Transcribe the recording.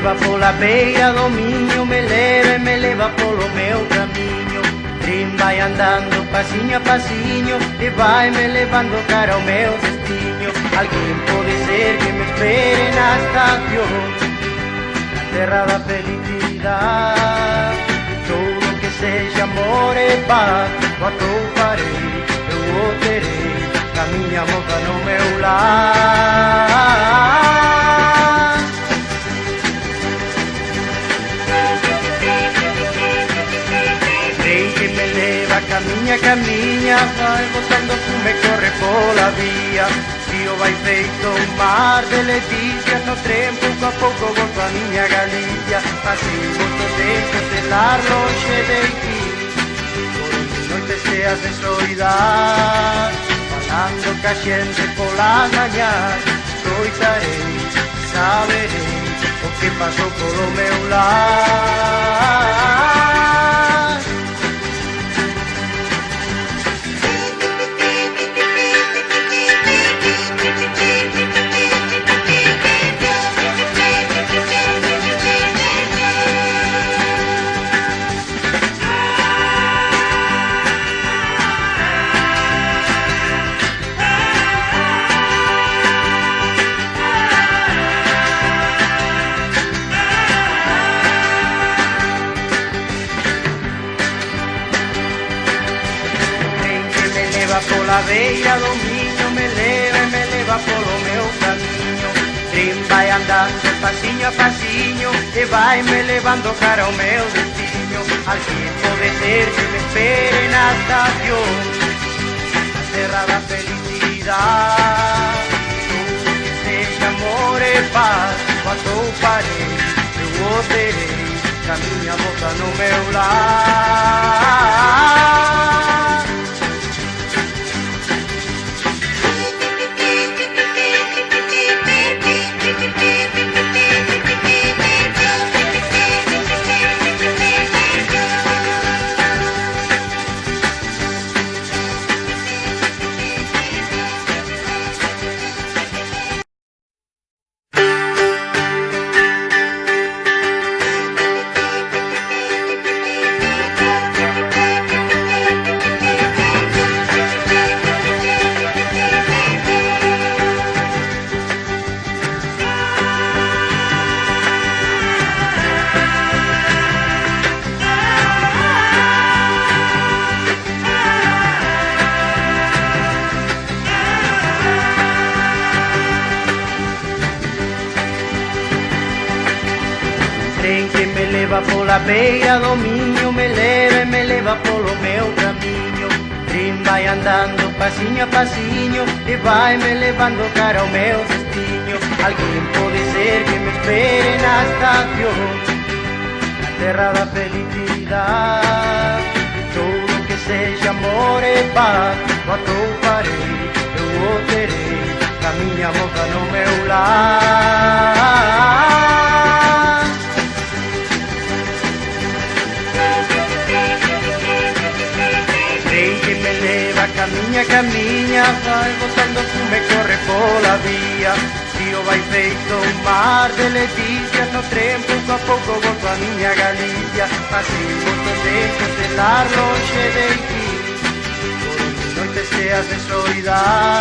leva pola beira do Minho, me leva polo meu caminho. Trem vai andando passinho a passinho e vai me levando cara ao meu destino. Alguém pode ser que me espere na estação, na terra da felicidade. Tudo que seja amor e paz, quanto farei, eu o terei, a minha moça no meu lar. Caminha, vai botando fume, corre pola via. Rio vai feito um mar de Letícia, no trem pouco a pouco volto a minha Galícia. Assim volto dentro de lar longe de ti, por noites cheias de solidão, falando com a gente polas manhãs. Escoitarei, saberei o que passou pelo meu lar. Pola beira do Minho, me leva polo meu caminho. Trem vai andando passinho a passinho e vai me levando cara ao meu destino. Alguém pode ser que me espere na estação, na terra da felicidade. Tudo que seja amor e paz, quanto farei, eu o terei, a minha boca no meu lar. Pola beira do Minho, me leva polo meu caminho. Trem vai andando passinho a passinho e vai me levando cara ao meu destino. Alguém pode ser que me espere na estação, na terra da felicidade. Tudo que seja amor e paz, quanto farei, eu o terei, a minha moça no meu lar. Caminha, vai botando fume, corre pola via. Rio vai feito um mar de Letícia, no trem pouco a pouco volto a minha Galícia. Assim volto dentro de lar longe de ti, por noites cheias de solidão,